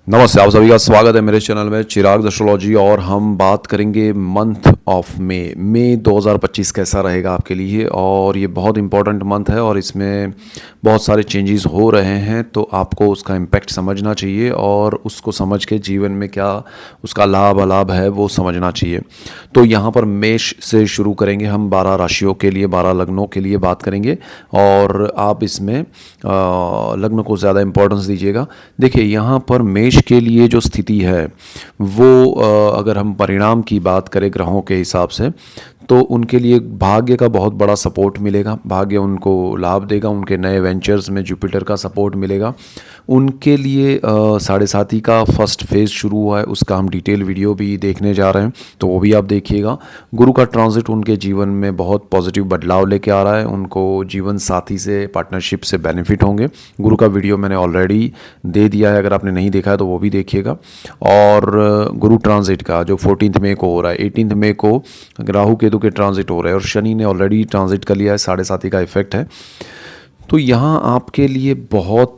नमस्ते, आप सभी का स्वागत है मेरे चैनल में चिराग एस्ट्रोलॉजी। और हम बात करेंगे मंथ ऑफ मई 2025 कैसा रहेगा आपके लिए। और ये बहुत इंपॉर्टेंट मंथ है और इसमें बहुत सारे चेंजेस हो रहे हैं, तो आपको उसका इम्पैक्ट समझना चाहिए और उसको समझ के जीवन में क्या उसका लाभ अलाभ है वो समझना चाहिए। तो यहाँ पर मेष से शुरू करेंगे हम, 12 राशियों के लिए, 12 लग्नों के लिए बात करेंगे। और आप इसमें लग्न को ज़्यादा इंपॉर्टेंस दीजिएगा। देखिए, यहाँ पर मेष के लिए जो स्थिति है वो अगर हम परिणाम की बात करें ग्रहों के हिसाब से, तो उनके लिए भाग्य का बहुत बड़ा सपोर्ट मिलेगा। भाग्य उनको लाभ देगा, उनके नए वेंचर्स में जुपिटर का सपोर्ट मिलेगा। उनके लिए 7.5 का फर्स्ट फेज़ शुरू हुआ है, उसका हम डिटेल वीडियो भी देखने जा रहे हैं, तो वो भी आप देखिएगा। गुरु का ट्रांजिट उनके जीवन में बहुत पॉजिटिव बदलाव लेके आ रहा है। उनको जीवन साथी से, पार्टनरशिप से बेनिफिट होंगे। गुरु का वीडियो मैंने ऑलरेडी दे दिया है, अगर आपने नहीं देखा है तो वो भी देखिएगा। और गुरु ट्रांजिट का जो 14 मई को हो रहा है, 18 मई को राहु केतु के ट्रांजिट हो रहे हैं और शनि ने ऑलरेडी ट्रांजिट कर लिया है, 7.5 का इफेक्ट है। तो यहाँ आपके लिए बहुत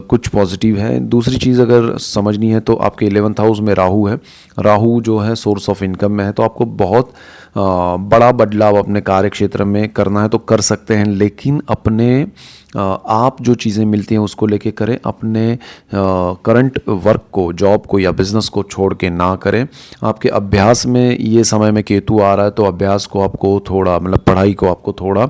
कुछ पॉजिटिव है। दूसरी चीज़ अगर समझनी है तो आपके 11th हाउस में राहु है। राहु जो है सोर्स ऑफ इनकम में है, तो आपको बहुत बड़ा बदलाव अपने कार्य क्षेत्र में करना है तो कर सकते हैं, लेकिन अपने आप जो चीज़ें मिलती हैं उसको लेके करें। अपने करंट वर्क को, जॉब को या बिज़नेस को छोड़ के ना करें। आपके अभ्यास में ये समय में केतु आ रहा है, तो अभ्यास को आपको थोड़ा, मतलब पढ़ाई को आपको थोड़ा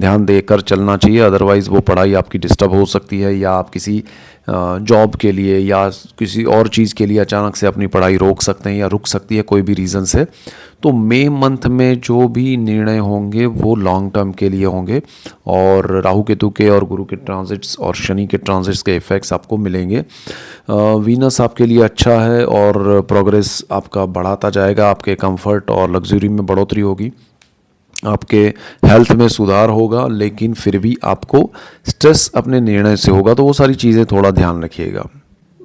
ध्यान देकर चलना चाहिए, अदरवाइज़ वो पढ़ाई आपकी डिस्टर्ब हो सकती है, या आप किसी जॉब के लिए या किसी और चीज़ के लिए अचानक से अपनी पढ़ाई रोक सकते हैं या रुक सकती है कोई भी रीज़न से। तो मई मंथ में जो भी निर्णय होंगे वो लॉन्ग टर्म के लिए होंगे, और राहु केतु के और गुरु के ट्रांजिट्स और शनि के ट्रांजिट्स के इफ़ेक्ट्स आपको मिलेंगे। वीनस आपके लिए अच्छा है और प्रोग्रेस आपका बढ़ाता जाएगा। आपके कंफर्ट और लग्जरी में बढ़ोतरी होगी, आपके हेल्थ में सुधार होगा, लेकिन फिर भी आपको स्ट्रेस अपने निर्णय से होगा, तो वो सारी चीज़ें थोड़ा ध्यान रखिएगा।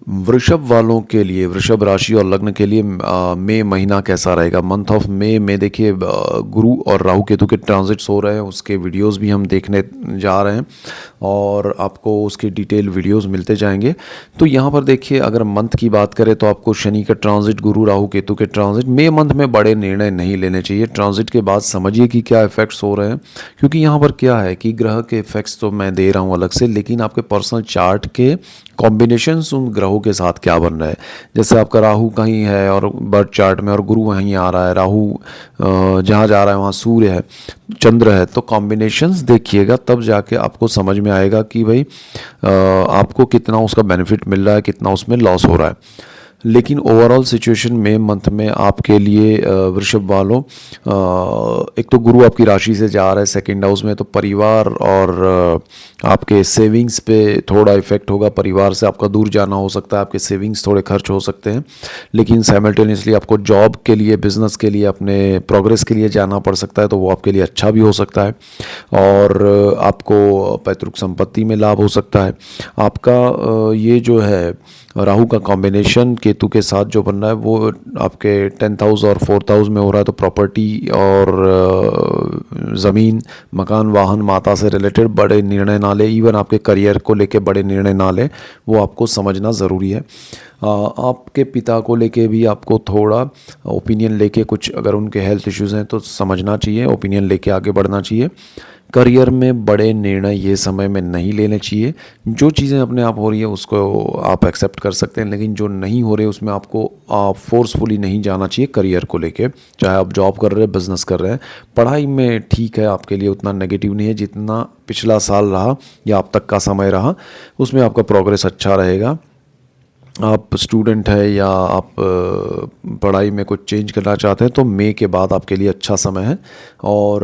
वृषभ वालों के लिए, वृषभ राशि और लग्न के लिए मई महीना कैसा रहेगा। मंथ ऑफ मई में देखिए, गुरु और राहु केतु के ट्रांजिट्स हो रहे हैं, उसके वीडियोस भी हम देखने जा रहे हैं और आपको उसके डिटेल वीडियोस मिलते जाएंगे। तो यहाँ पर देखिए, अगर मंथ की बात करें तो आपको शनि का ट्रांजिट, गुरु राहु केतु के ट्रांजिट, मई मंथ में बड़े निर्णय नहीं लेने चाहिए। ट्रांजिट के बाद समझिए कि क्या इफेक्ट्स हो रहे हैं, क्योंकि यहाँ पर क्या है कि ग्रह के इफेक्ट्स तो मैं दे रहा हूँ अलग से, लेकिन आपके पर्सनल चार्ट के कॉम्बिनेशंस उन ग्रहों के साथ क्या बन रहा है। जैसे आपका राहु कहीं है और बर्थ चार्ट में, और गुरु वहीं आ रहा है, राहु जहाँ जा रहा है वहाँ सूर्य है, चंद्र है, तो कॉम्बिनेशंस देखिएगा, तब जाके आपको समझ में आएगा कि भाई आपको कितना उसका बेनिफिट मिल रहा है, कितना उसमें लॉस हो रहा है। लेकिन ओवरऑल सिचुएशन में मंथ में आपके लिए वृषभ वालों, एक तो गुरु आपकी राशि से जा रहा है सेकंड हाउस में, तो परिवार और आपके सेविंग्स पे थोड़ा इफेक्ट होगा। परिवार से आपका दूर जाना हो सकता है, आपके सेविंग्स थोड़े खर्च हो सकते हैं, लेकिन साइमल्टेनियसली आपको जॉब के लिए, बिजनेस के लिए, अपने प्रोग्रेस के लिए जाना पड़ सकता है, तो वो आपके लिए अच्छा भी हो सकता है। और आपको पैतृक संपत्ति में लाभ हो सकता है। आपका ये जो है राहु का कॉम्बिनेशन केतु के साथ जो बन रहा है वो आपके 10th हाउस और 4th हाउस में हो रहा है, तो प्रॉपर्टी और ज़मीन, मकान, वाहन, माता से रिलेटेड बड़े निर्णय ना ले, इवन आपके करियर को लेके बड़े निर्णय ना ले, वो आपको समझना ज़रूरी है। आपके पिता को लेके भी आपको थोड़ा ओपिनियन लेके, कुछ अगर उनके हेल्थ इश्यूज़ हैं तो समझना चाहिए, ओपिनियन लेके आगे बढ़ना चाहिए। करियर में बड़े निर्णय ये समय में नहीं लेने चाहिए। जो चीज़ें अपने आप हो रही है उसको आप एक्सेप्ट कर सकते हैं, लेकिन जो नहीं हो रहे उसमें आपको फोर्सफुली नहीं जाना चाहिए करियर को लेके। चाहे आप जॉब कर रहे हैं, बिजनेस कर रहे हैं, पढ़ाई में ठीक है, आपके लिए उतना नेगेटिव नहीं है जितना पिछला साल रहा या अब तक का समय रहा, उसमें आपका प्रोग्रेस अच्छा रहेगा। आप स्टूडेंट है या आप पढ़ाई में कुछ चेंज करना चाहते हैं तो मई के बाद आपके लिए अच्छा समय है। और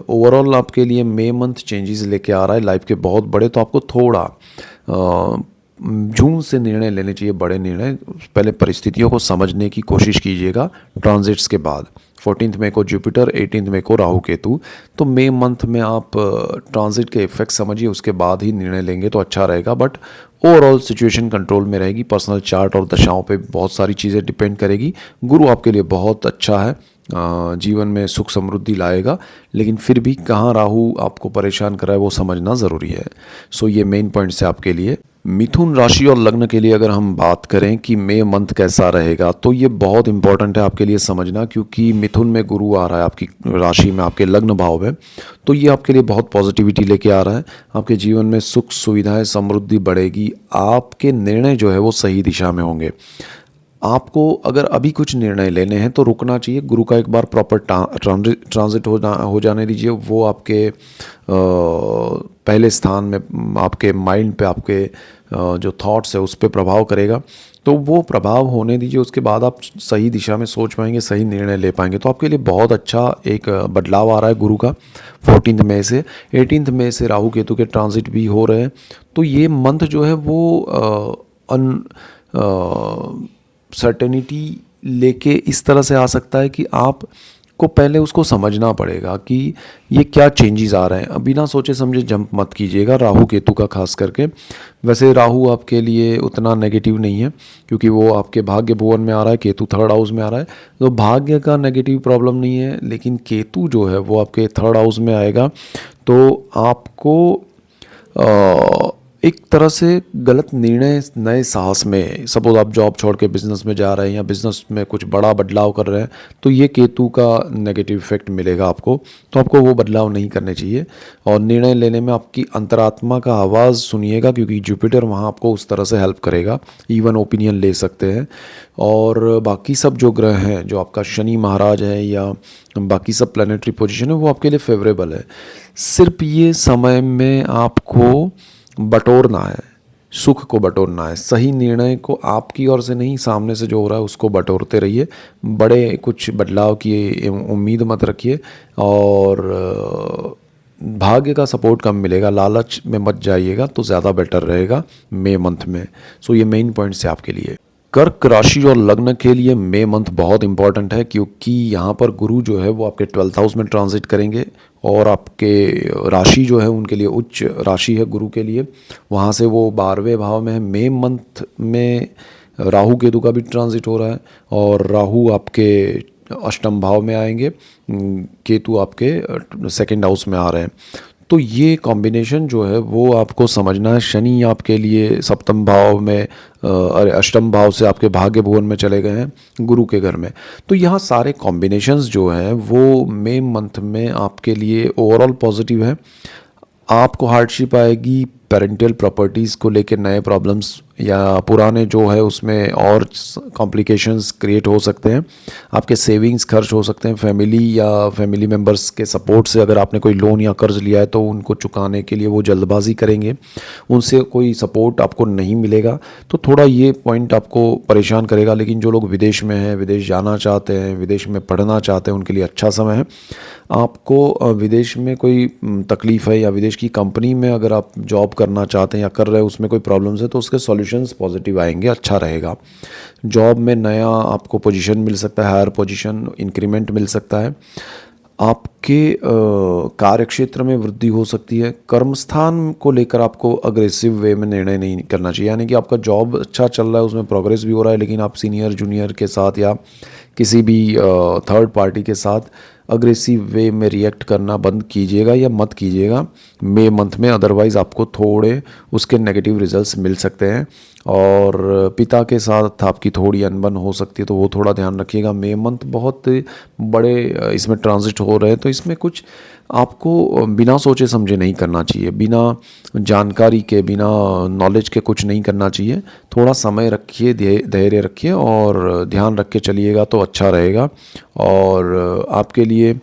ओवरऑल आपके लिए मई मंथ चेंजेस लेके आ रहा है लाइफ के बहुत बड़े, तो आपको थोड़ा जून से निर्णय लेने चाहिए, बड़े निर्णय। पहले परिस्थितियों को समझने की कोशिश कीजिएगा ट्रांजिट्स के बाद। 14 मई को जुपिटर, 18 मई को राहु केतु, तो मई मंथ में आप ट्रांजिट के इफेक्ट समझिए, उसके बाद ही निर्णय लेंगे तो अच्छा रहेगा। बट ओवरऑल सिचुएशन कंट्रोल में रहेगी। पर्सनल चार्ट और दशाओं पे बहुत सारी चीज़ें डिपेंड करेगी। गुरु आपके लिए बहुत अच्छा है, जीवन में सुख समृद्धि लाएगा, लेकिन फिर भी कहाँ राहु आपको परेशान कर रहा है वो समझना ज़रूरी है। सो ये मेन पॉइंट्स है आपके लिए। मिथुन राशि और लग्न के लिए अगर हम बात करें कि मई मंथ कैसा रहेगा, तो ये बहुत इंपॉर्टेंट है आपके लिए समझना, क्योंकि मिथुन में गुरु आ रहा है आपकी राशि में, आपके लग्न भाव में। तो ये आपके लिए बहुत पॉजिटिविटी लेके आ रहा है। आपके जीवन में सुख सुविधाएं समृद्धि बढ़ेगी, आपके निर्णय जो है वो सही दिशा में होंगे। आपको अगर अभी कुछ निर्णय लेने हैं तो रुकना चाहिए, गुरु का एक बार प्रॉपर ट्रांजिट हो जाने दीजिए। वो आपके पहले स्थान में आपके माइंड पे, आपके जो थॉट्स है उस पर प्रभाव करेगा, तो वो प्रभाव होने दीजिए। उसके बाद आप सही दिशा में सोच पाएंगे, सही निर्णय ले पाएंगे। तो आपके लिए बहुत अच्छा एक बदलाव आ रहा है गुरु का 14 मई से। 18 मई से राहु केतु के ट्रांजिट भी हो रहे हैं। तो ये मंथ जो है वो सर्टेनिटी लेके इस तरह से आ सकता है कि आपको पहले उसको समझना पड़ेगा कि ये क्या चेंजेस आ रहे हैं। अब बिना सोचे समझे जंप मत कीजिएगा, राहु केतु का खास करके। वैसे राहु आपके लिए उतना नेगेटिव नहीं है, क्योंकि वो आपके भाग्य भुवन में आ रहा है, केतु 3rd हाउस में आ रहा है, तो भाग्य का नेगेटिव प्रॉब्लम नहीं है। लेकिन केतु जो है वो आपके 3rd हाउस में आएगा, तो आपको एक तरह से गलत निर्णय, नए साहस में, सपोज आप जॉब छोड़ के बिजनेस में जा रहे हैं या बिजनेस में कुछ बड़ा बदलाव कर रहे हैं, तो ये केतु का नेगेटिव इफेक्ट मिलेगा आपको। तो आपको वो बदलाव नहीं करने चाहिए। और निर्णय लेने में आपकी अंतरात्मा का आवाज़ सुनिएगा, क्योंकि जुपिटर वहाँ आपको उस तरह से हेल्प करेगा। इवन ओपिनियन ले सकते हैं। और बाकी सब जो ग्रह हैं, जो आपका शनि महाराज है या बाकी सब प्लानिटरी पोजीशन है, वो आपके लिए फेवरेबल है। सिर्फ ये समय में आपको बटोरना है, सुख को बटोरना है। सही निर्णय को आपकी ओर से नहीं, सामने से जो हो रहा है उसको बटोरते रहिए। बड़े कुछ बदलाव की उम्मीद मत रखिए। और भाग्य का सपोर्ट कम मिलेगा, लालच में मत जाइएगा, तो ज़्यादा बेटर रहेगा मई मंथ में। सो ये मेन पॉइंट्स है आपके लिए। कर्क राशि और लग्न के लिए मई मंथ बहुत इंपॉर्टेंट है, क्योंकि यहाँ पर गुरु जो है वो आपके 12th हाउस में ट्रांजिट करेंगे। और आपके राशि जो है उनके लिए उच्च राशि है गुरु के लिए, वहाँ से वो 12वें भाव में है। मई मंथ में राहु केतु का भी ट्रांजिट हो रहा है, और राहु आपके अष्टम भाव में आएंगे, केतु आपके 2nd हाउस में आ रहे हैं। तो ये कॉम्बिनेशन जो है वो आपको समझना है। शनि आपके लिए 7th भाव में, अष्टम भाव से आपके भाग्य भुवन में चले गए हैं, गुरु के घर में। तो यहाँ सारे कॉम्बिनेशंस जो हैं वो मई मंथ में आपके लिए ओवरऑल पॉजिटिव है। आपको हार्डशिप आएगी, पेरेंटल प्रॉपर्टीज़ को लेकर नए प्रॉब्लम्स या पुराने जो है उसमें और कॉम्प्लिकेशंस क्रिएट हो सकते हैं। आपके सेविंग्स खर्च हो सकते हैं, फैमिली या फैमिली मेम्बर्स के सपोर्ट से। अगर आपने कोई लोन या कर्ज लिया है तो उनको चुकाने के लिए वो जल्दबाजी करेंगे, उनसे कोई सपोर्ट आपको नहीं मिलेगा। तो थोड़ा ये पॉइंट आपको परेशान करेगा। लेकिन जो लोग विदेश में हैं, विदेश जाना चाहते हैं, विदेश में पढ़ना चाहते हैं, उनके लिए अच्छा समय है। आपको विदेश में कोई तकलीफ़ है या विदेश की कंपनी में अगर आप जॉब करना चाहते हैं या कर रहे हैं, उसमें कोई प्रॉब्लम्स है, तो उसके सॉल्यूशंस पॉजिटिव आएंगे, अच्छा रहेगा। जॉब में नया आपको पोजीशन मिल सकता है, हायर पोजीशन, इंक्रीमेंट मिल सकता है। आपके कार्य क्षेत्र में वृद्धि हो सकती है। कर्मस्थान को लेकर आपको अग्रेसिव वे में निर्णय नहीं करना चाहिए। यानी कि आपका जॉब अच्छा चल रहा है, उसमें प्रोग्रेस भी हो रहा है, लेकिन आप सीनियर जूनियर के साथ या किसी भी थर्ड पार्टी के साथ अग्रेसिव वे में रिएक्ट करना बंद कीजिएगा या मत कीजिएगा मई मंथ में। अदरवाइज़ आपको थोड़े उसके नेगेटिव रिजल्ट्स मिल सकते हैं। और पिता के साथ आपकी थोड़ी अनबन हो सकती है, तो वो थोड़ा ध्यान रखिएगा। मई मंथ बहुत बड़े इसमें ट्रांजिट हो रहे हैं, तो इसमें कुछ आपको बिना सोचे समझे नहीं करना चाहिए, बिना जानकारी के, बिना नॉलेज के कुछ नहीं करना चाहिए। थोड़ा समय रखिए, धैर्य रखिए और ध्यान रख के चलिएगा तो अच्छा रहेगा। और आपके लिए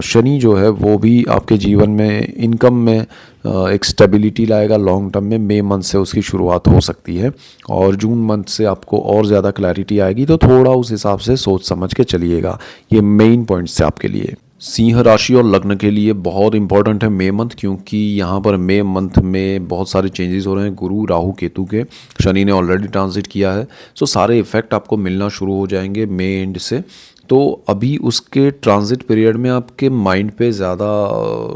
शनि जो है वो भी आपके जीवन में इनकम में एक स्टेबिलिटी लाएगा लॉन्ग टर्म में। मई मंथ से उसकी शुरुआत हो सकती है और जून मंथ से आपको और ज़्यादा क्लैरिटी आएगी, तो थोड़ा उस हिसाब से सोच समझ के चलिएगा। ये मेन पॉइंट्स है आपके लिए। सिंह राशि और लग्न के लिए बहुत इंपॉर्टेंट है मई मंथ, क्योंकि यहाँ पर मई मंथ में बहुत सारे चेंजेस हो रहे हैं गुरु राहु केतु के। शनि ने ऑलरेडी ट्रांजिट किया है, सो सारे इफेक्ट आपको मिलना शुरू हो जाएंगे मई एंड से। तो अभी उसके ट्रांजिट पीरियड में आपके माइंड पे ज़्यादा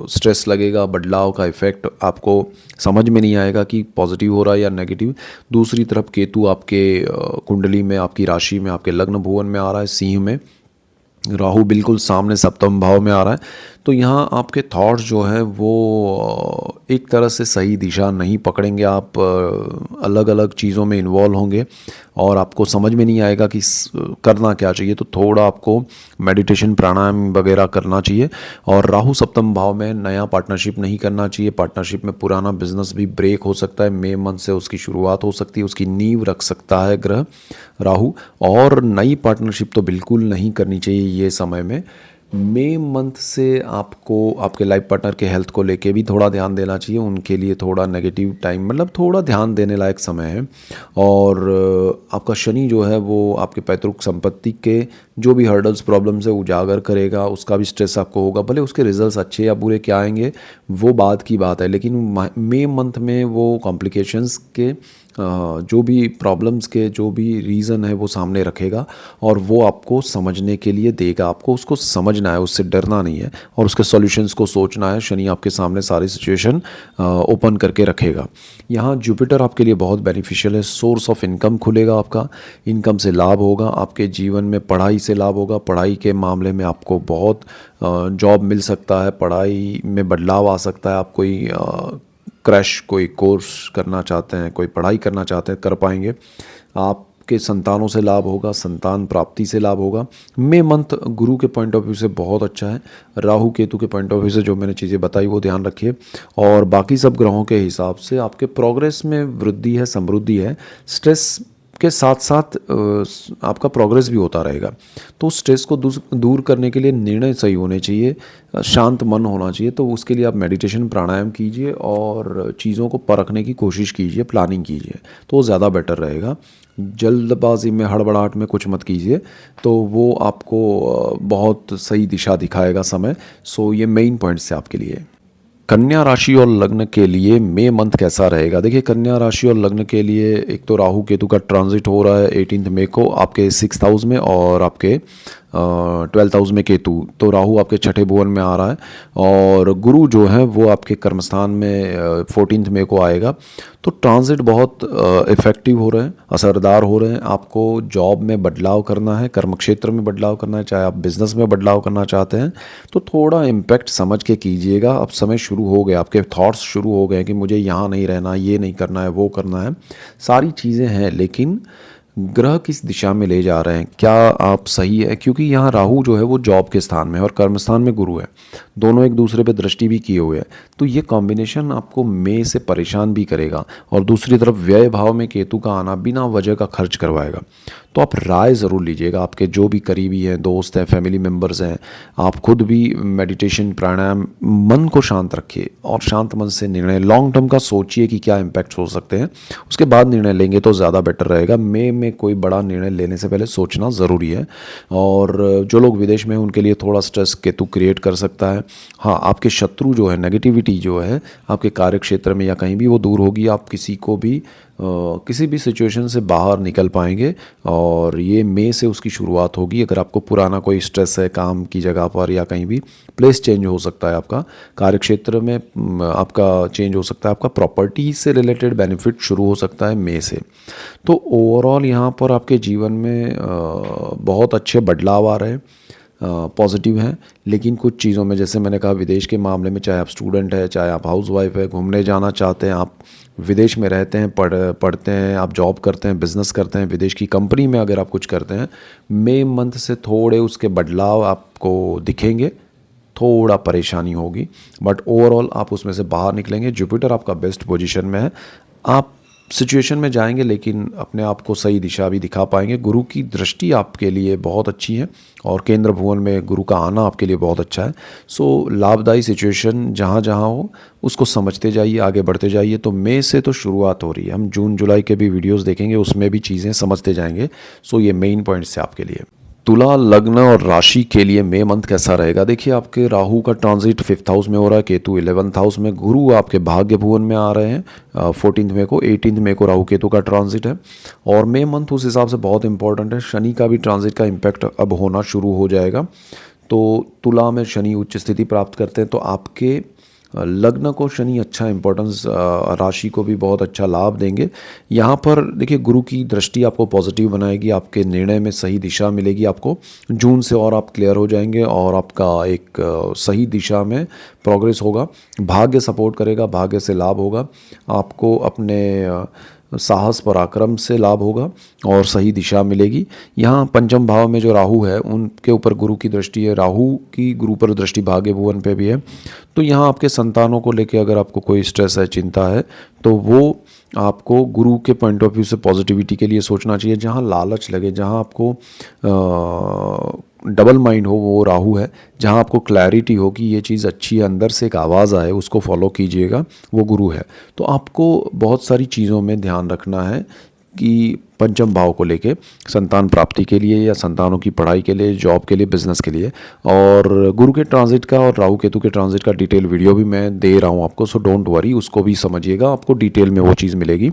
स्ट्रेस लगेगा, बदलाव का इफ़ेक्ट आपको समझ में नहीं आएगा कि पॉजिटिव हो रहा है या नेगेटिव। दूसरी तरफ केतु आपके कुंडली में, आपकी राशि में, आपके लग्न भुवन में आ रहा है सिंह में, राहु बिल्कुल सामने सप्तम भाव में आ रहा है, तो यहाँ आपके थॉट्स जो है वो एक तरह से सही दिशा नहीं पकड़ेंगे। आप अलग अलग चीज़ों में इन्वॉल्व होंगे और आपको समझ में नहीं आएगा कि करना क्या चाहिए। तो थोड़ा आपको मेडिटेशन प्राणायाम वगैरह करना चाहिए। और राहु सप्तम भाव में नया पार्टनरशिप नहीं करना चाहिए। पार्टनरशिप में पुराना बिजनेस भी ब्रेक हो सकता है, मई मंथ से उसकी शुरुआत हो सकती है, उसकी नींव रख सकता है ग्रह राहु। और नई पार्टनरशिप तो बिल्कुल नहीं करनी चाहिए ये समय में। मई मंथ से आपको आपके लाइफ पार्टनर के हेल्थ को लेके भी थोड़ा ध्यान देना चाहिए। उनके लिए थोड़ा नेगेटिव टाइम, मतलब थोड़ा ध्यान देने लायक समय है। और आपका शनि जो है वो आपके पैतृक संपत्ति के जो भी हर्डल्स प्रॉब्लम्स है उजागर करेगा, उसका भी स्ट्रेस आपको होगा। भले उसके रिजल्ट्स अच्छे या बुरे क्या आएंगे वो बाद की बात है, लेकिन मई मंथ में वो कॉम्प्लिकेशंस के जो भी प्रॉब्लम्स के जो भी रीज़न है वो सामने रखेगा और वो आपको समझने के लिए देगा। आपको उसको समझना है, उससे डरना नहीं है और उसके सॉल्यूशंस को सोचना है। शनि आपके सामने सारी सिचुएशन ओपन करके रखेगा। यहाँ जुपिटर आपके लिए बहुत बेनिफिशियल है। सोर्स ऑफ इनकम खुलेगा, आपका इनकम से लाभ होगा, आपके जीवन में पढ़ाई से लाभ होगा। पढ़ाई के मामले में आपको बहुत जॉब मिल सकता है, पढ़ाई में बदलाव आ सकता है। आप कोई क्रैश कोई कोर्स करना चाहते हैं, कोई पढ़ाई करना चाहते हैं, कर पाएंगे। आपके संतानों से लाभ होगा, संतान प्राप्ति से लाभ होगा। मई मंथ गुरु के पॉइंट ऑफ व्यू से बहुत अच्छा है। राहु केतु के पॉइंट ऑफ व्यू से जो मैंने चीज़ें बताई वो ध्यान रखिए। और बाकी सब ग्रहों के हिसाब से आपके प्रोग्रेस में वृद्धि है, समृद्धि है। स्ट्रेस के साथ साथ आपका प्रोग्रेस भी होता रहेगा। तो स्ट्रेस को दूर करने के लिए निर्णय सही होने चाहिए, शांत मन होना चाहिए। तो उसके लिए आप मेडिटेशन प्राणायाम कीजिए और चीज़ों को परखने की कोशिश कीजिए, प्लानिंग कीजिए, तो ज़्यादा बेटर रहेगा। जल्दबाजी में, हड़बड़ाहट में कुछ मत कीजिए, तो वो आपको बहुत सही दिशा दिखाएगा समय। सो ये मेन पॉइंट्स है आपके लिए। कन्या राशि और लग्न के लिए मई मंथ कैसा रहेगा? देखिए, कन्या राशि और लग्न के लिए एक तो राहु केतु का ट्रांजिट हो रहा है 18 मई को आपके 6th हाउस में, और आपके 12th हाउस में केतु। तो राहु आपके छठे भुवन में आ रहा है और गुरु जो है वो आपके कर्मस्थान में 14 मई को आएगा। तो ट्रांजिट बहुत इफ़ेक्टिव हो रहे हैं, असरदार हो रहे हैं। आपको जॉब में बदलाव करना है, कर्म क्षेत्र में बदलाव करना है, चाहे आप बिजनेस में बदलाव करना चाहते हैं तो थोड़ा इम्पैक्ट समझ के कीजिएगा। अब समय शुरू हो गया, आपके थॉट्स शुरू हो गए कि मुझे यहाँ नहीं रहना, ये नहीं करना है, वो करना है। सारी चीज़ें हैं, लेकिन ग्रह किस दिशा में ले जा रहे हैं, क्या आप सही है? क्योंकि यहाँ राहु जो है वो जॉब के स्थान में है और कर्म स्थान में गुरु है, दोनों एक दूसरे पे दृष्टि भी किए हुए हैं। तो ये कॉम्बिनेशन आपको मई से परेशान भी करेगा। और दूसरी तरफ व्यय भाव में केतु का आना बिना वजह का खर्च करवाएगा। तो आप राय ज़रूर लीजिएगा, आपके जो भी करीबी हैं, दोस्त हैं, फैमिली मेम्बर्स हैं। आप खुद भी मेडिटेशन प्राणायाम, मन को शांत रखिए और शांत मन से निर्णय लॉन्ग टर्म का सोचिए कि क्या इम्पैक्ट हो सकते हैं, उसके बाद निर्णय लेंगे तो ज़्यादा बेटर रहेगा। मई में कोई बड़ा निर्णय लेने से पहले सोचना ज़रूरी है। और जो लोग विदेश में हैं उनके लिए थोड़ा स्ट्रेस केतु क्रिएट कर सकता है। हाँ, आपके शत्रु जो है, नेगेटिविटी जो है आपके कार्य क्षेत्र में या कहीं भी, वो दूर होगी। आप किसी को भी किसी भी सिचुएशन से बाहर निकल पाएंगे और ये मई से उसकी शुरुआत होगी। अगर आपको पुराना कोई स्ट्रेस है काम की जगह पर या कहीं भी, प्लेस चेंज हो सकता है, आपका कार्य क्षेत्र में आपका चेंज हो सकता है, आपका प्रॉपर्टी से रिलेटेड बेनिफिट शुरू हो सकता है मई से। तो ओवरऑल यहाँ पर आपके जीवन में बहुत अच्छे बदलाव आ रहे हैं, पॉजिटिव हैं। लेकिन कुछ चीज़ों में, जैसे मैंने कहा, विदेश के मामले में, चाहे आप स्टूडेंट है, चाहे आप हाउसवाइफ है, घूमने जाना चाहते हैं, आप विदेश में रहते हैं, पढ़ते हैं, आप जॉब करते हैं, बिजनेस करते हैं, विदेश की कंपनी में अगर आप कुछ करते हैं, मई मंथ से थोड़े उसके बदलाव आपको दिखेंगे, थोड़ा परेशानी होगी, बट ओवरऑल आप उसमें से बाहर निकलेंगे। जुपिटर आपका बेस्ट पोजीशन में है, आप सिचुएशन में जाएंगे लेकिन अपने आप को सही दिशा भी दिखा पाएंगे। गुरु की दृष्टि आपके लिए बहुत अच्छी है और केंद्र भुवन में गुरु का आना आपके लिए बहुत अच्छा है। सो लाभदायी सिचुएशन जहाँ जहाँ हो उसको समझते जाइए, आगे बढ़ते जाइए। तो मई से तो शुरुआत हो रही है, हम जून जुलाई के भी वीडियोस देखेंगे, उसमें भी चीज़ें समझते जाएंगे। सो ये मेन पॉइंट्स है आपके लिए। तुला लग्न और राशि के लिए मई मंथ कैसा रहेगा? देखिए, आपके राहु का ट्रांजिट 5th हाउस में हो रहा है, केतु 11th हाउस में, गुरु आपके भाग्य भुवन में आ रहे हैं 14 मई को। 18 मई को राहु केतु का ट्रांजिट है और मई मंथ उस हिसाब से बहुत इंपॉर्टेंट है। शनि का भी ट्रांजिट का इम्पैक्ट अब होना शुरू हो जाएगा। तो तुला में शनि उच्च स्थिति प्राप्त करते हैं, तो आपके लग्न को शनि अच्छा इंपॉर्टेंस, राशि को भी बहुत अच्छा लाभ देंगे। यहाँ पर देखिए गुरु की दृष्टि आपको पॉजिटिव बनाएगी, आपके निर्णय में सही दिशा मिलेगी आपको। जून से और आप क्लियर हो जाएंगे और आपका एक सही दिशा में प्रोग्रेस होगा। भाग्य सपोर्ट करेगा, भाग्य से लाभ होगा आपको, अपने साहस पराक्रम से लाभ होगा और सही दिशा मिलेगी। यहाँ पंचम भाव में जो राहु है उनके ऊपर गुरु की दृष्टि है, राहु की गुरु पर दृष्टि भाग्य भुवन पे भी है। तो यहाँ आपके संतानों को लेके अगर आपको कोई स्ट्रेस है, चिंता है, तो वो आपको गुरु के पॉइंट ऑफ व्यू से पॉजिटिविटी के लिए सोचना चाहिए। जहाँ लालच लगे, जहाँ आपको डबल माइंड हो, वो राहु है। जहाँ आपको क्लैरिटी हो कि ये चीज़ अच्छी है, अंदर से एक आवाज़ आए, उसको फॉलो कीजिएगा, वो गुरु है। तो आपको बहुत सारी चीज़ों में ध्यान रखना है कि पंचम भाव को लेके, संतान प्राप्ति के लिए या संतानों की पढ़ाई के लिए, जॉब के लिए, बिजनेस के लिए। और गुरु के ट्रांजिट का और राहु केतु के ट्रांजिट का डिटेल वीडियो भी मैं दे रहा हूँ आपको, सो डोंट वरी, उसको भी समझिएगा, आपको डिटेल में वो चीज़ मिलेगी।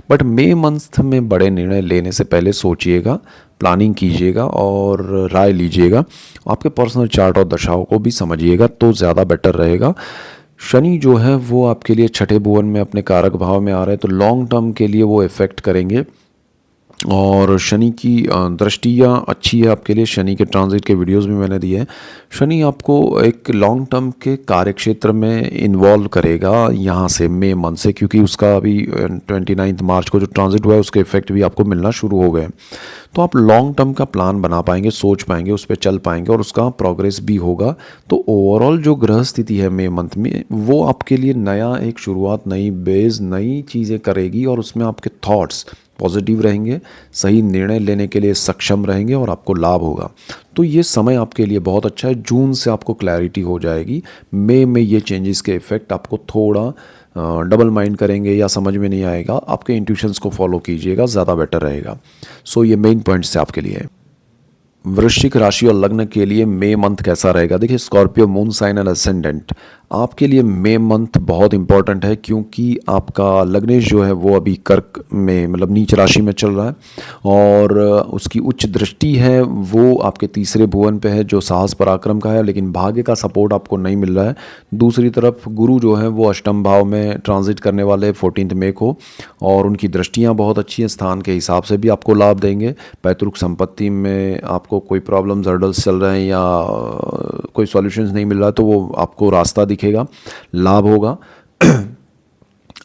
बट मई मंथ में बड़े निर्णय लेने से पहले सोचिएगा, प्लानिंग कीजिएगा और राय लीजिएगा। आपके पर्सनल चार्ट और दशाओं को भी समझिएगा तो ज़्यादा बेटर रहेगा। शनि जो है वो आपके लिए छठे भुवन में अपने कारक भाव में आ रहे हैं, तो लॉन्ग टर्म के लिए वो इफ़ेक्ट करेंगे। और शनि की दृष्टियाँ अच्छी है आपके लिए, शनि के ट्रांजिट के वीडियोस भी मैंने दिए हैं। शनि आपको एक लॉन्ग टर्म के कार्यक्षेत्र में इन्वॉल्व करेगा यहाँ से मई मंथ से, क्योंकि उसका अभी 29 मार्च को जो ट्रांजिट हुआ है उसके इफेक्ट भी आपको मिलना शुरू हो गए। तो आप लॉन्ग टर्म का प्लान बना पाएंगे, सोच पाएंगे, उस पर चल पाएंगे और उसका प्रोग्रेस भी होगा। तो ओवरऑल जो ग्रह स्थिति है मई मंथ में, वो आपके लिए नया एक शुरुआत, नई बेस, नई चीज़ें करेगी और उसमें आपके थॉट्स पॉजिटिव रहेंगे, सही निर्णय लेने के लिए सक्षम रहेंगे और आपको लाभ होगा। तो ये समय आपके लिए बहुत अच्छा है। जून से आपको क्लैरिटी हो जाएगी। मई में ये चेंजेस के इफ़ेक्ट आपको थोड़ा डबल माइंड करेंगे या समझ में नहीं आएगा, आपके इंट्यूशंस को फॉलो कीजिएगा, ज़्यादा बेटर रहेगा। सो ये मेन पॉइंट्स से आपके लिए है। वृश्चिक राशि और लग्न के लिए मई मंथ कैसा रहेगा? देखिए, Scorpio moon sign and ascendant, आपके लिए मई मंथ बहुत इंपॉर्टेंट है, क्योंकि आपका लग्नेश जो है वो अभी कर्क में, मतलब नीच राशि में चल रहा है और उसकी उच्च दृष्टि है वो आपके तीसरे भुवन पे है, जो साहस पराक्रम का है, लेकिन भाग्य का सपोर्ट आपको नहीं मिल रहा है। दूसरी तरफ गुरु जो है वो अष्टम भाव में ट्रांजिट करने वाले 14 मई को, और उनकी दृष्टियाँ बहुत अच्छी हैं, स्थान के हिसाब से भी आपको लाभ देंगे। पैतृक संपत्ति में आपको कोई प्रॉब्लम्स, हर्डल्स चल रहे हैं या कोई सॉल्यूशंस नहीं मिल रहा है, तो वो आपको रास्ता दिखेगा, लाभ होगा।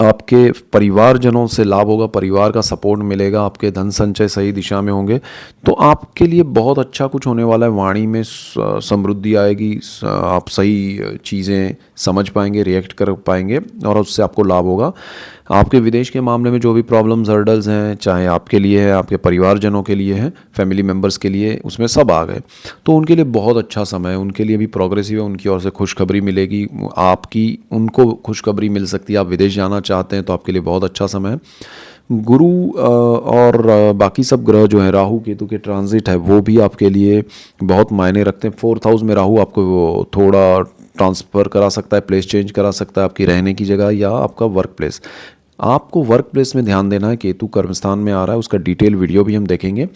आपके परिवारजनों से लाभ होगा, परिवार का सपोर्ट मिलेगा, आपके धन संचय सही दिशा में होंगे, तो आपके लिए बहुत अच्छा कुछ होने वाला है। वाणी में समृद्धि आएगी, आप सही चीज़ें समझ पाएंगे, रिएक्ट कर पाएंगे और उससे आपको लाभ होगा। आपके विदेश के मामले में जो भी प्रॉब्लम्स, हर्डल्स हैं, चाहे आपके लिए है, आपके परिवारजनों के लिए है, फैमिली मेम्बर्स के लिए, उसमें सब आ गए, तो उनके लिए बहुत अच्छा समय है। उनके लिए भी प्रोग्रेसिव है, उनकी ओर से खुशखबरी मिलेगी, आपकी उनको खुशखबरी मिल सकती है। आप विदेश जाना चाहते हैं तो आपके लिए बहुत अच्छा समय है। गुरु और बाकी सब ग्रह जो हैं, राहु केतु के ट्रांजिट है, वो भी आपके लिए बहुत मायने रखते हैं। 4th हाउस में राहु आपको वो थोड़ा ट्रांसफ़र करा सकता है, प्लेस चेंज करा सकता है, आपकी रहने की जगह या आपका वर्क प्लेस। आपको वर्क प्लेस में ध्यान देना है, केतु कर्मस्थान में आ रहा है, उसका डिटेल वीडियो भी हम देखेंगे।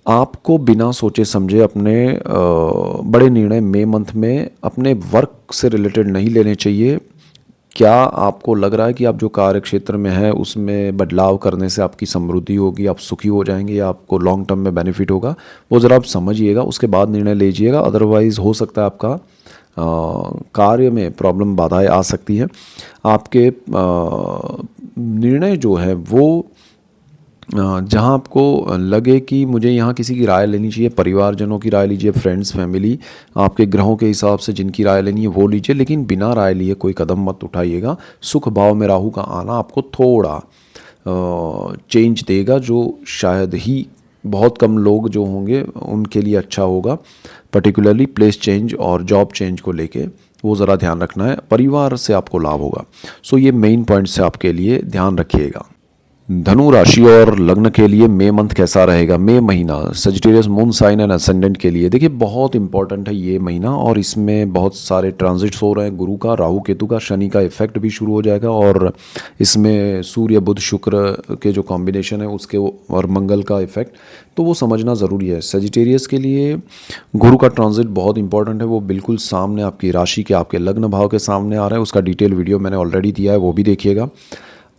आपको बिना सोचे समझे अपने बड़े निर्णय मई मंथ में अपने वर्क से रिलेटेड नहीं लेने चाहिए। क्या आपको लग रहा है कि आप जो कार्य क्षेत्र में है उसमें बदलाव करने से आपकी समृद्धि होगी, आप सुखी हो जाएंगे या आपको लॉन्ग टर्म में बेनिफिट होगा, वो ज़रा आप समझिएगा, उसके बाद निर्णय लीजिएगा। अदरवाइज़ हो सकता है आपका कार्य में प्रॉब्लम, बाधाएं आ सकती हैं। आपके निर्णय जो है वो जहाँ आपको लगे कि मुझे यहाँ किसी की राय लेनी चाहिए, परिवारजनों की राय लीजिए, फ्रेंड्स, फैमिली, आपके ग्रहों के हिसाब से जिनकी राय लेनी है वो लीजिए, लेकिन बिना राय लिए कोई कदम मत उठाइएगा। सुख भाव में राहु का आना आपको थोड़ा चेंज देगा, जो शायद ही बहुत कम लोग जो होंगे उनके लिए अच्छा होगा। पर्टिकुलरली प्लेस चेंज और जॉब चेंज को लेके वो ज़रा ध्यान रखना है। परिवार से आपको लाभ होगा। सो ये मेन पॉइंट्स है, आपके लिए ध्यान रखिएगा। धनु राशि और लग्न के लिए मई मंथ कैसा रहेगा? मई महीना Sagittarius moon sign and ascendant के लिए देखिए बहुत इंपॉर्टेंट है ये महीना, और इसमें बहुत सारे ट्रांजिट्स हो रहे हैं। गुरु का, राहु केतु का, शनि का इफेक्ट भी शुरू हो जाएगा, और इसमें सूर्य बुध शुक्र के जो कॉम्बिनेशन है उसके और मंगल का इफेक्ट, तो वो समझना ज़रूरी है। सजिटेरियस के लिए गुरु का ट्रांजिट बहुत इंपॉर्टेंट है, वो बिल्कुल सामने आपकी राशि के, आपके लग्न भाव के सामने आ रहा है। उसका डिटेल वीडियो मैंने ऑलरेडी दिया है, वो भी देखिएगा।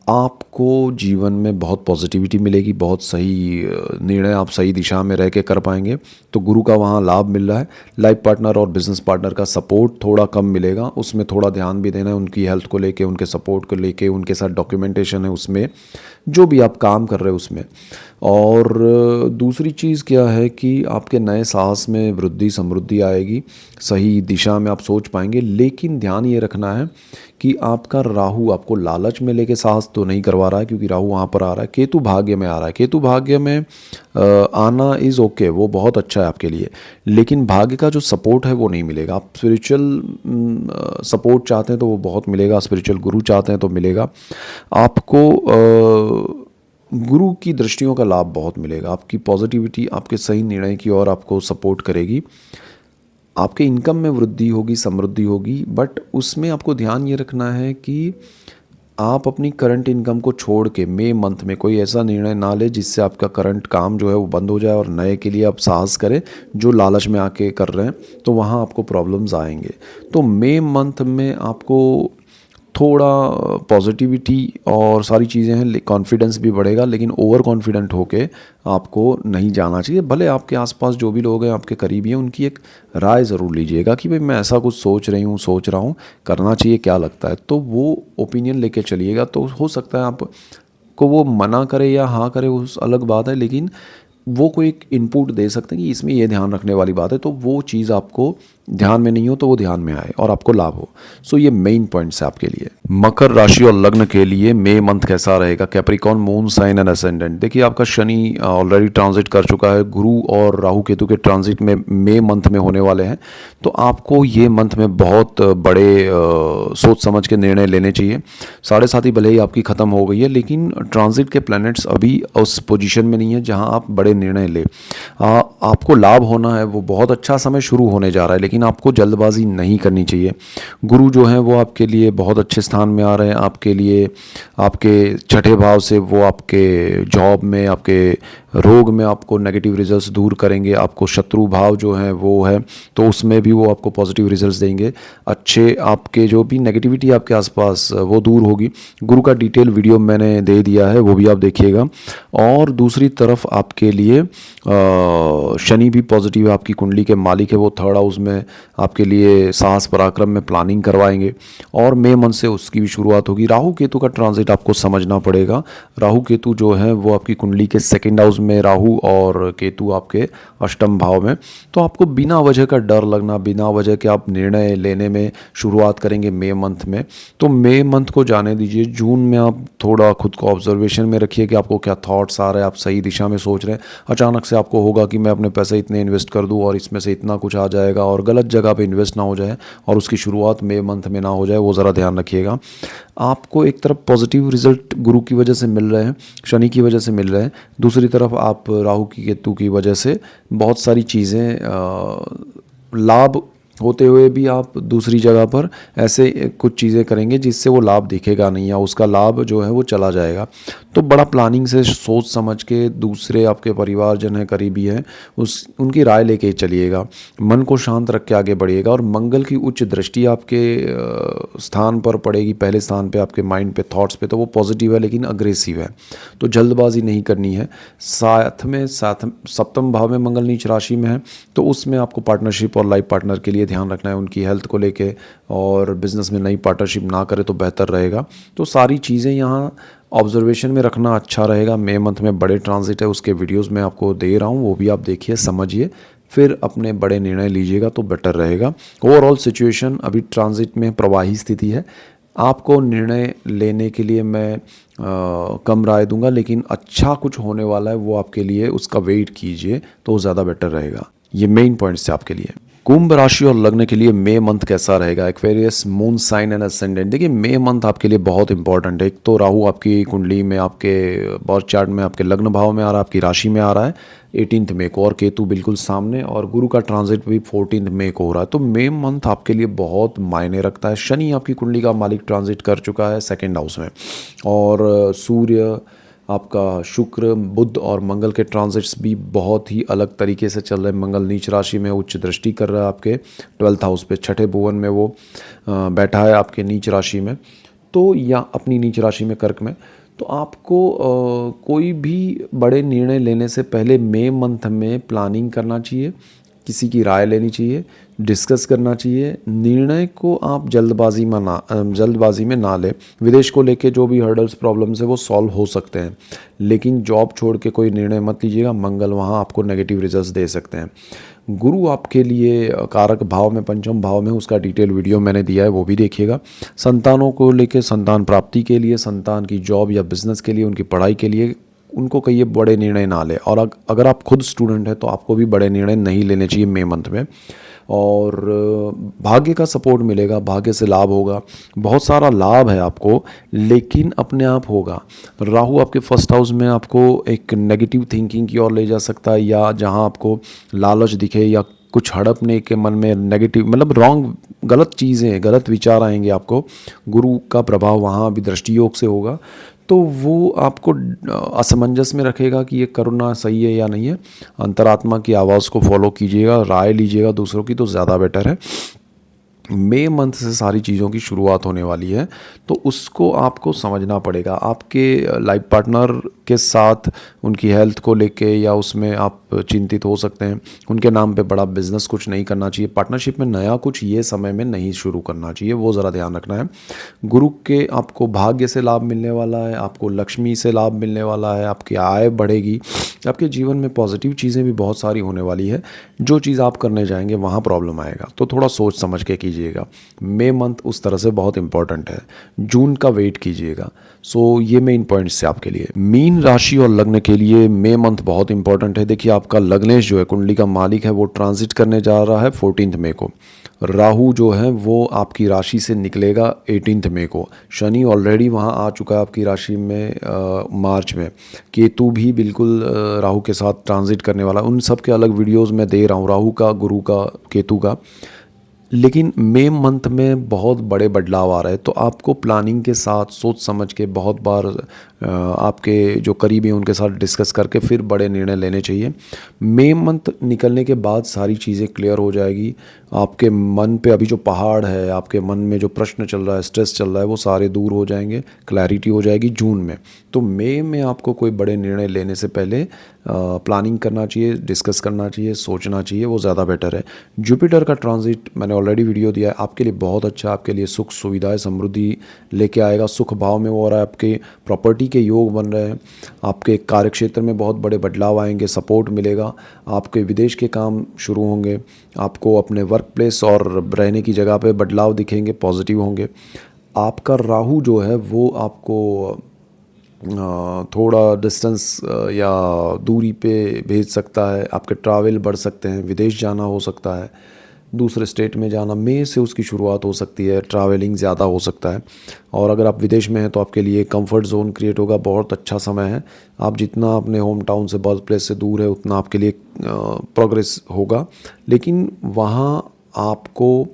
आपको जीवन में बहुत पॉजिटिविटी मिलेगी, बहुत सही निर्णय आप सही दिशा में रह के कर पाएंगे। तो गुरु का वहाँ लाभ मिल रहा है। लाइफ पार्टनर और बिजनेस पार्टनर का सपोर्ट थोड़ा कम मिलेगा, उसमें थोड़ा ध्यान भी देना है उनकी हेल्थ को लेके, उनके सपोर्ट को लेके, उनके साथ डॉक्यूमेंटेशन है उसमें, जो भी आप काम कर रहे हो उसमें। और दूसरी चीज़ क्या है कि आपके नए साहस में वृद्धि समृद्धि आएगी, सही दिशा में आप सोच पाएंगे। लेकिन ध्यान ये रखना है कि आपका राहु आपको लालच में लेके साहस तो नहीं करवा रहा है, क्योंकि राहु वहाँ पर आ रहा है। केतु भाग्य में आ रहा है। केतु भाग्य में आना इज़ ओके, वो बहुत अच्छा है आपके लिए, लेकिन भाग्य का जो सपोर्ट है वो नहीं मिलेगा। आप स्पिरिचुअल सपोर्ट चाहते हैं तो वो बहुत मिलेगा, स्पिरिचुअल गुरु चाहते हैं तो मिलेगा आपको। गुरु की दृष्टियों का लाभ बहुत मिलेगा। आपकी पॉजिटिविटी आपके सही निर्णय की ओर आपको सपोर्ट करेगी। आपके इनकम में वृद्धि होगी, समृद्धि होगी, बट उसमें आपको ध्यान ये रखना है कि आप अपनी करंट इनकम को छोड़ के मई मंथ में कोई ऐसा निर्णय ना ले जिससे आपका करंट काम जो है वो बंद हो जाए और नए के लिए आप साहस करें जो लालच में आके कर रहे हैं, तो वहाँ आपको प्रॉब्लम्स आएंगे। तो मई मंथ में आपको थोड़ा पॉजिटिविटी और सारी चीज़ें हैं, कॉन्फिडेंस भी बढ़ेगा, लेकिन ओवर कॉन्फिडेंट होके आपको नहीं जाना चाहिए। भले आपके आसपास जो भी लोग हैं आपके करीबी हैं, उनकी एक राय ज़रूर लीजिएगा कि भाई मैं ऐसा कुछ सोच रहा हूँ, करना चाहिए, क्या लगता है, तो वो ओपिनियन लेके चलिएगा। तो हो सकता है आपको वो मना करे या हाँ करे, उस अलग बात है, लेकिन वो कोई एक इनपुट दे सकते हैं कि इसमें ये ध्यान रखने वाली बात है, तो वो चीज़ आपको ध्यान में नहीं हो तो वो ध्यान में आए और आपको लाभ हो। सो ये मेन पॉइंट्स है आपके लिए। मकर राशि और लग्न के लिए मई मंथ कैसा रहेगा? Capricorn moon sign and ascendant देखिए आपका शनि ऑलरेडी ट्रांजिट कर चुका है, गुरु और राहु केतु के ट्रांजिट में मई मंथ में होने वाले हैं। तो आपको ये मंथ में बहुत बड़े सोच समझ के निर्णय लेने चाहिए। 7.5 भले ही आपकी ख़त्म हो गई है, लेकिन ट्रांजिट के प्लैनेट्स अभी उस पोजीशन में नहीं है जहां आप बड़े निर्णय ले। आपको लाभ होना है, वो बहुत अच्छा समय शुरू होने जा रहा है, लेकिन आपको जल्दबाजी नहीं करनी चाहिए। गुरु जो हैं वो आपके लिए बहुत अच्छे स्थान में आ रहे हैं, आपके लिए आपके छठे भाव से वो आपके जॉब में, आपके रोग में आपको नेगेटिव रिजल्ट्स दूर करेंगे। आपको शत्रु भाव जो है वो है, तो उसमें भी वो आपको पॉजिटिव रिजल्ट्स देंगे। अच्छे आपके जो भी नेगेटिविटी आपके आसपास वो दूर होगी। गुरु का डिटेल वीडियो मैंने दे दिया है, वो भी आप देखिएगा। और दूसरी तरफ आपके लिए शनि भी पॉजिटिव है, आपकी कुंडली के मालिक है, वो थर्ड हाउस में आपके लिए साहस पराक्रम में प्लानिंग करवाएंगे, और मई मंथ से उसकी भी शुरुआत होगी। राहु केतु का ट्रांजिट आपको समझना पड़ेगा। राहु केतु जो है वो आपकी कुंडली के सेकंड हाउस में, राहु और केतु आपके अष्टम भाव में। तो आपको बिना वजह का डर लगना, बिना वजह के आप निर्णय लेने में शुरुआत करेंगे मई मंथ में, तो मई मंथ को जाने दीजिए। जून में आप थोड़ा खुद को ऑब्जर्वेशन में रखिए कि आपको क्या थॉट्स आ रहे हैं, आप सही दिशा में सोच रहे हैं। अचानक से आपको होगा कि मैं अपने पैसे इतने इन्वेस्ट कर दूं और इसमें से इतना कुछ आ जाएगा, और गलत जगह पे इन्वेस्ट ना हो जाए और उसकी शुरुआत मई मंथ में ना हो जाए, वो ज़रा ध्यान रखिएगा। आपको एक तरफ पॉजिटिव रिजल्ट गुरु की वजह से मिल रहे हैं, शनि की वजह से मिल रहे हैं, दूसरी तरफ आप राहु की केतु की वजह से बहुत सारी चीज़ें लाभ होते हुए भी आप दूसरी जगह पर ऐसे कुछ चीज़ें करेंगे जिससे वो लाभ दिखेगा नहीं, या उसका लाभ जो है वो चला जाएगा। तो बड़ा प्लानिंग से सोच समझ के दूसरे आपके परिवारजन हैं, करीबी हैं, उनकी राय लेके ही चलिएगा। मन को शांत रख के आगे बढ़िएगा। और मंगल की उच्च दृष्टि आपके स्थान पर पड़ेगी, पहले स्थान पे, आपके माइंड पे, थॉट्स पे, तो वो पॉजिटिव है लेकिन अग्रेसिव है, तो जल्दबाजी नहीं करनी है। साथ में सप्तम भाव में मंगल नीच राशि में है, तो उसमें आपको पार्टनरशिप और लाइफ पार्टनर के लिए ध्यान रखना है, उनकी हेल्थ को लेके, और बिजनेस में नई पार्टनरशिप ना करे तो बेहतर रहेगा। तो सारी चीज़ें यहाँ ऑब्जर्वेशन में रखना अच्छा रहेगा। मई मंथ में बड़े ट्रांजिट है, उसके वीडियोस मैं आपको दे रहा हूँ, वो भी आप देखिए, समझिए, फिर अपने बड़े निर्णय लीजिएगा तो बेटर रहेगा। ओवरऑल सिचुएशन अभी ट्रांजिट में प्रवाही स्थिति है। आपको निर्णय लेने के लिए मैं कम राय दूंगा, लेकिन अच्छा कुछ होने वाला है वो आपके लिए, उसका वेट कीजिए तो ज़्यादा बेटर रहेगा। ये मेन पॉइंट्स है आपके लिए। कुंभ राशि और लग्न के लिए मई मंथ कैसा रहेगा? Aquarius moon sign and ascendant. देखिए मई मंथ आपके लिए बहुत इंपॉर्टेंट है। एक तो राहु आपकी कुंडली में, आपके बर्थ चार्ट में, आपके लग्न भाव में आ रहा है, आपकी राशि में आ रहा है 18 मई को, और केतु बिल्कुल सामने, और गुरु का ट्रांजिट भी 14 मई को हो रहा है। तो मई मंथ आपके लिए बहुत मायने रखता है। शनि आपकी कुंडली का मालिक ट्रांजिट कर चुका है सेकेंड हाउस में, और सूर्य, आपका शुक्र, बुध और मंगल के ट्रांजिट्स भी बहुत ही अलग तरीके से चल रहे हैं। मंगल नीच राशि में उच्च दृष्टि कर रहा है आपके 12th हाउस पे, छठे भुवन में वो बैठा है आपके नीच राशि में, तो या अपनी नीच राशि में कर्क में। तो आपको कोई भी बड़े निर्णय लेने से पहले मई मंथ में प्लानिंग करना चाहिए, किसी की राय लेनी चाहिए, डिस्कस करना चाहिए। निर्णय को आप जल्दबाजी में ना लें। विदेश को लेके जो भी हर्डल्स प्रॉब्लम्स है वो सॉल्व हो सकते हैं, लेकिन जॉब छोड़ के कोई निर्णय मत लीजिएगा। मंगल वहाँ आपको नेगेटिव रिजल्ट्स दे सकते हैं। गुरु आपके लिए कारक भाव में, पंचम भाव में, उसका डिटेल वीडियो मैंने दिया है, वो भी देखिएगा। संतानों को लेके, संतान प्राप्ति के लिए, संतान की जॉब या बिजनेस के लिए, उनकी पढ़ाई के लिए उनको कहिए बड़े निर्णय ना ले। और अगर आप खुद स्टूडेंट हैं तो आपको भी बड़े निर्णय नहीं लेने चाहिए मई मंथ में। और भाग्य का सपोर्ट मिलेगा, भाग्य से लाभ होगा, बहुत सारा लाभ है आपको, लेकिन अपने आप होगा। राहु आपके फर्स्ट हाउस में आपको एक नेगेटिव थिंकिंग की ओर ले जा सकता है, या जहां आपको लालच दिखे या कुछ हड़पने के मन में नेगेटिव, मतलब रॉन्ग, गलत चीज़ें, गलत विचार आएंगे आपको। गुरु का प्रभाव वहाँ भी दृष्टि योग से होगा, तो वो आपको असमंजस में रखेगा कि ये करना सही है या नहीं है। अंतरात्मा की आवाज़ को फॉलो कीजिएगा, राय लीजिएगा दूसरों की, तो ज़्यादा बेटर है। मई मंथ से सारी चीज़ों की शुरुआत होने वाली है, तो उसको आपको समझना पड़ेगा। आपके लाइफ पार्टनर के साथ उनकी हेल्थ को लेके या उसमें आप चिंतित हो सकते हैं। उनके नाम पे बड़ा बिजनेस कुछ नहीं करना चाहिए, पार्टनरशिप में नया कुछ ये समय में नहीं शुरू करना चाहिए, वो ज़रा ध्यान रखना है। गुरु के आपको भाग्य से लाभ मिलने वाला है, आपको लक्ष्मी से लाभ मिलने वाला है, आपकी आय बढ़ेगी, आपके जीवन में पॉजिटिव चीज़ें भी बहुत सारी होने वाली है। जो चीज़ आप करने जाएंगे वहाँ प्रॉब्लम आएगा, तो थोड़ा सोच समझ के कीजिएगा। मई मंथ उस तरह से बहुत इंपॉर्टेंट है, जून का वेट कीजिएगा। सो ये मेन पॉइंट्स है आपके लिए। मीन राशि और लग्न के लिए मई मंथ बहुत इंपॉर्टेंट है। देखिए आपका लग्नेश जो है, कुंडली का मालिक है, वो ट्रांजिट करने जा रहा है 14 मई को। राहु जो है वो आपकी राशि से निकलेगा 18 मई को। शनि ऑलरेडी वहाँ आ चुका है आपकी राशि में मार्च में। केतु भी बिल्कुल राहु के साथ ट्रांजिट करने वाला। उन सब के अलग वीडियोस मैं दे रहा हूँ, राहु का, गुरु का, केतु का। लेकिन मई मंथ में बहुत बड़े बदलाव आ रहे हैं, तो आपको प्लानिंग के साथ सोच समझ के बहुत बार आपके जो करीबी हैं उनके साथ डिस्कस करके फिर बड़े निर्णय लेने चाहिए। मई मंथ निकलने के बाद सारी चीज़ें क्लियर हो जाएगी। आपके मन पे अभी जो पहाड़ है, आपके मन में जो प्रश्न चल रहा है, स्ट्रेस चल रहा है, वो सारे दूर हो जाएंगे, क्लैरिटी हो जाएगी जून में। तो मई में आपको कोई बड़े निर्णय लेने से पहले प्लानिंग करना चाहिए, डिस्कस करना चाहिए, सोचना चाहिए, वो ज़्यादा बेटर है। जुपिटर का ट्रांजिट मैंने ऑलरेडी वीडियो दिया है, आपके लिए बहुत अच्छा, आपके लिए सुख सुविधाएं समृद्धि लेके आएगा। सुख भाव में वो हो रहा है, आपके प्रॉपर्टी के योग बन रहे हैं, आपके कार्य क्षेत्र में बहुत बड़े बदलाव आएंगे, सपोर्ट मिलेगा, आपके विदेश के काम शुरू होंगे, आपको अपने वर्क प्लेस और रहने की जगह पे बदलाव दिखेंगे, पॉजिटिव होंगे। आपका राहु जो है वो आपको थोड़ा डिस्टेंस या दूरी पे भेज सकता है, आपके ट्रैवल बढ़ सकते हैं, विदेश जाना हो सकता है, दूसरे स्टेट में जाना, मई से उसकी शुरुआत हो सकती है, ट्रैवलिंग ज़्यादा हो सकता है। और अगर आप विदेश में हैं तो आपके लिए कंफर्ट जोन क्रिएट होगा, बहुत अच्छा समय है। आप जितना अपने होम टाउन से, बर्थ प्लेस से दूर है, उतना आपके लिए प्रोग्रेस होगा। लेकिन वहाँ आपको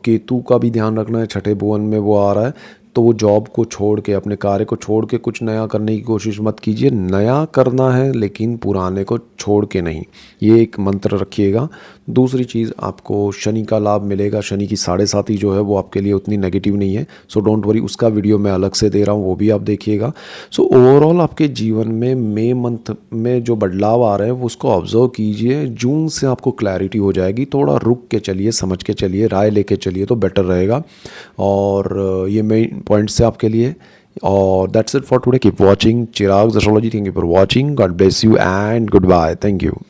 केतु का भी ध्यान रखना है, छठे भुवन में वो आ रहा है, तो वो जॉब को छोड़ के, अपने कार्य को छोड़ के कुछ नया करने की कोशिश मत कीजिए। नया करना है लेकिन पुराने को छोड़ के नहीं, ये एक मंत्र रखिएगा। दूसरी चीज़, आपको शनि का लाभ मिलेगा। शनि की 7.5 जो है वो आपके लिए उतनी नेगेटिव नहीं है, सो डोंट वरी, उसका वीडियो मैं अलग से दे रहा हूँ, वो भी आप देखिएगा। सो ओवरऑल आपके जीवन में मई मंथ में जो बदलाव आ रहे हैं वो उसको ऑब्जर्व कीजिए। जून से आपको क्लैरिटी हो जाएगी। थोड़ा रुक के चलिए, समझ के चलिए, राय लेके चलिए तो बेटर रहेगा। और ये मेन पॉइंट्स है आपके लिए। और that's it for today. Keep watching Chirag astrology. Thank you for watching. God bless you and goodbye. Thank you.